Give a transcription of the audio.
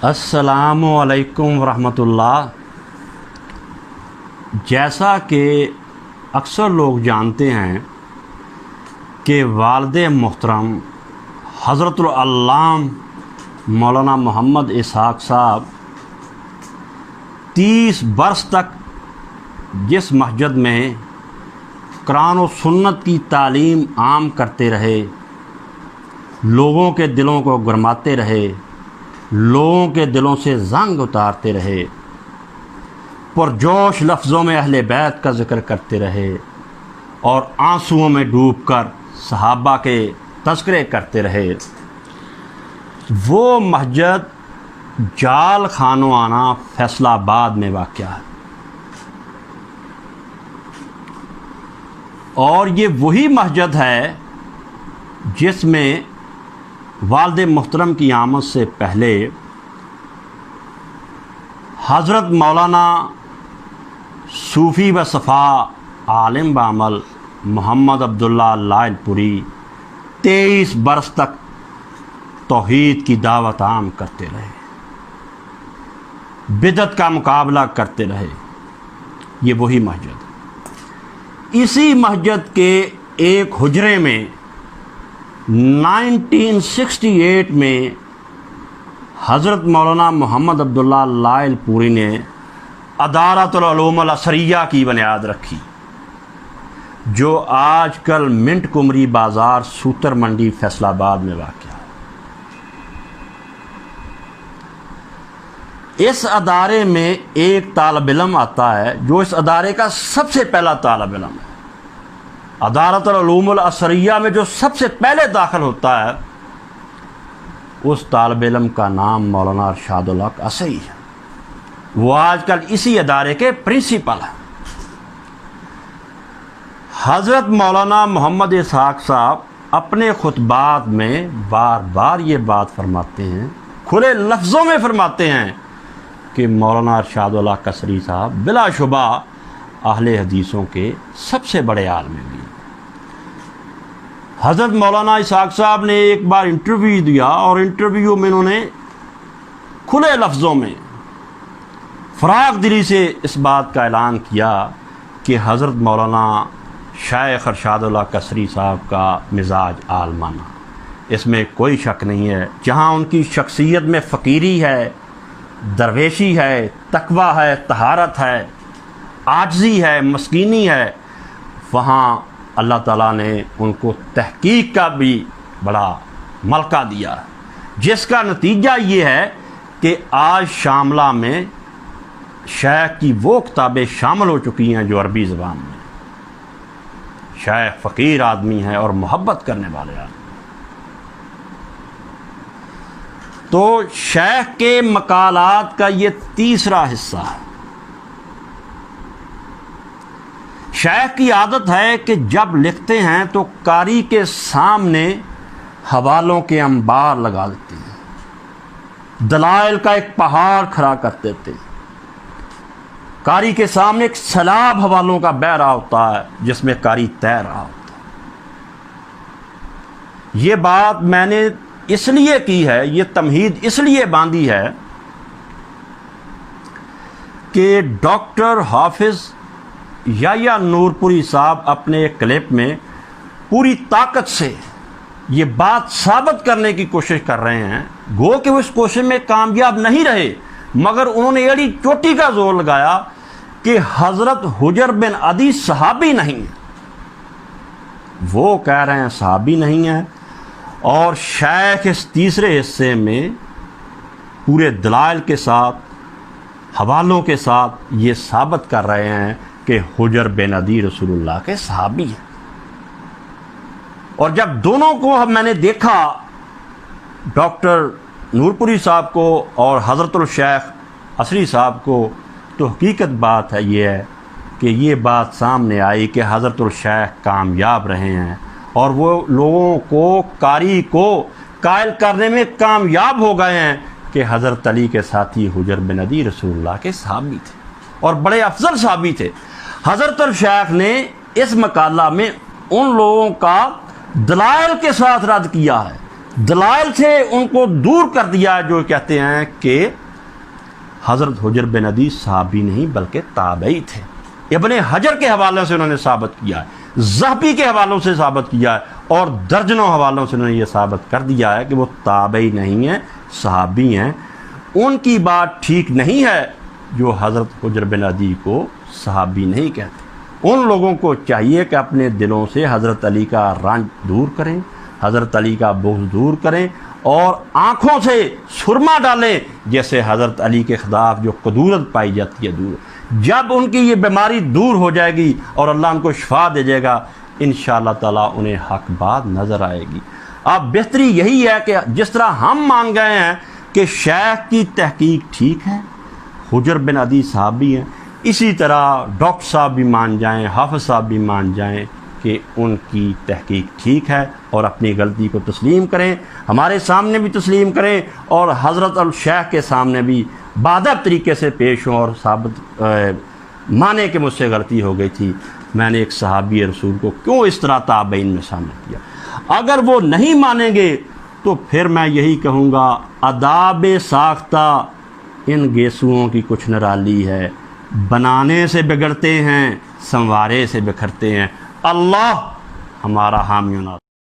السلام علیکم ورحمۃ اللہ۔ جیسا کہ اکثر لوگ جانتے ہیں کہ والد محترم حضرت العلامہ مولانا محمد اسحاق صاحب 30 برس تک جس مسجد میں قرآن و سنت کی تعلیم عام کرتے رہے، لوگوں کے دلوں کو گرماتے رہے، لوگوں کے دلوں سے زنگ اتارتے رہے، پرجوش لفظوں میں اہل بیت کا ذکر کرتے رہے اور آنسوؤں میں ڈوب کر صحابہ کے تذکرے کرتے رہے، وہ مسجد جال خانوانہ فیصل آباد میں واقع ہے۔ اور یہ وہی مسجد ہے جس میں والد محترم کی آمد سے پہلے حضرت مولانا صوفی و صفا عالم بعمل محمد عبداللہ لائل پوری 23 برس تک توحید کی دعوت عام کرتے رہے، بدعت کا مقابلہ کرتے رہے۔ یہ وہی مسجد، اسی مسجد کے ایک حجرے میں 1968 میں حضرت مولانا محمد عبداللہ لائل پوری نے ادارۃ العلوم الازہریہ کی بنیاد رکھی، جو آج کل منٹ کمری بازار سوتر منڈی فیصل آباد میں واقع ہے۔ اس ادارے میں ایک طالب علم آتا ہے جو اس ادارے کا سب سے پہلا طالب علم ہے۔ ادارۃ العلوم الازہریہ میں جو سب سے پہلے داخل ہوتا ہے، اس طالب علم کا نام مولانا ارشاد الحق اصعی ہے۔ وہ آج کل اسی ادارے کے پرنسپل ہیں۔ حضرت مولانا محمد اسحاق صاحب اپنے خطبات میں بار بار یہ بات فرماتے ہیں، کھلے لفظوں میں فرماتے ہیں کہ مولانا ارشاد الحق اصعی صاحب بلا شبہ اہل حدیثوں کے سب سے بڑے عالم بھی۔ حضرت مولانا اسحاق صاحب نے ایک بار انٹرویو دیا اور انٹرویو میں انہوں نے کھلے لفظوں میں فراغ دلی سے اس بات کا اعلان کیا کہ حضرت مولانا شیخ ارشاد الحق اصعی صاحب کا مزاج عالمانہ، اس میں کوئی شک نہیں ہے۔ جہاں ان کی شخصیت میں فقیری ہے، درویشی ہے، تقویٰ ہے، طہارت ہے، عاجزی ہے، مسکینی ہے، وہاں اللہ تعالیٰ نے ان کو تحقیق کا بھی بڑا ملکہ دیا، جس کا نتیجہ یہ ہے کہ آج شاملہ میں شیخ کی وہ کتابیں شامل ہو چکی ہیں جو عربی زبان میں۔ شیخ فقیر آدمی ہے اور محبت کرنے والے آدمی۔ تو شیخ کے مقالات کا یہ تیسرا حصہ ہے۔ شیخ کی عادت ہے کہ جب لکھتے ہیں تو قاری کے سامنے حوالوں کے انبار لگا دیتے ہیں، دلائل کا ایک پہاڑ کھڑا کر دیتے ہیں۔ قاری کے سامنے ایک سیلاب حوالوں کا بہہ رہا ہوتا ہے جس میں قاری تیر رہا ہوتا ہے۔ یہ بات میں نے اس لیے کی ہے، یہ تمہید اس لیے باندھی ہے کہ ڈاکٹر حافظ یحییٰ نور پوری صاحب اپنے ایک کلپ میں پوری طاقت سے یہ بات ثابت کرنے کی کوشش کر رہے ہیں، گو کہ وہ اس کوشش میں کامیاب نہیں رہے، مگر انہوں نے ایڑی چوٹی کا زور لگایا کہ حضرت حجر بن عدی صحابی نہیں ہیں۔ وہ کہہ رہے ہیں صحابی نہیں ہیں، اور شیخ اس تیسرے حصے میں پورے دلائل کے ساتھ، حوالوں کے ساتھ یہ ثابت کر رہے ہیں کہ حجر بن عدی رسول اللہ کے صحابی ہیں۔ اور جب دونوں کو میں نے دیکھا، ڈاکٹر نور پوری صاحب کو اور حضرت الشیخ اصعی صاحب کو، تو حقیقت بات ہے یہ ہے کہ یہ بات سامنے آئی کہ حضرت الشیخ کامیاب رہے ہیں اور وہ لوگوں کو، قاری کو قائل کرنے میں کامیاب ہو گئے ہیں کہ حضرت علی کے ساتھی حجر بن عدی رسول اللہ کے صحابی تھے اور بڑے افضل صحابی تھے۔ حضرت الشیخ نے اس مقالہ میں ان لوگوں کا دلائل کے ساتھ رد کیا ہے دلائل سے ان کو دور کر دیا جو کہتے ہیں کہ حضرت حجر بن عدی صحابی نہیں بلکہ تابعی تھے. ابن حجر کے حوالے سے انہوں نے ثابت کیا ہے، ذہبی کے حوالوں سے ثابت کیا ہے، اور درجنوں حوالوں سے انہوں نے یہ ثابت کر دیا ہے کہ وہ تابعی نہیں ہیں، صحابی ہیں. ان کی بات ٹھیک نہیں ہے جو حضرت حجر بن عدی کو صحابی نہیں کہتے. ان لوگوں کو چاہیے کہ اپنے دلوں سے حضرت علی کا رنج دور کریں، حضرت علی کا بغض دور کریں، اور آنکھوں سے سرما ڈالیں جیسے حضرت علی کے خلاف جو قدورت پائی جاتی ہے دور. جب ان کی یہ بیماری دور ہو جائے گی اور اللہ ان کو شفا دے جائے گا، انشاءاللہ تعالیٰ انہیں حق بات نظر آئے گی. اب بہتری یہی ہے کہ جس طرح ہم مان گئے ہیں کہ شیخ کی تحقیق ٹھیک ہے، حجر بن عدی صحابی ہیں، اسی طرح ڈاکٹر صاحب بھی مان جائیں، حافظ صاحب بھی مان جائیں کہ ان کی تحقیق ٹھیک ہے، اور اپنی غلطی کو تسلیم کریں، ہمارے سامنے بھی تسلیم کریں، اور حضرت الشیخ کے سامنے بھی بادب طریقے سے پیش ہوں اور ثابت مانے کہ مجھ سے غلطی ہو گئی تھی، میں نے ایک صحابی رسول کو کیوں اس طرح تابعین میں شامل کیا. اگر وہ نہیں مانیں گے تو پھر میں یہی کہوں گا آداب ساختہ ان گیسوؤں کی کچھ نرالی ہے، بنانے سے بگڑتے ہیں، سنوارے سے بکھرتے ہیں. اللہ ہمارا حامی و ناصر.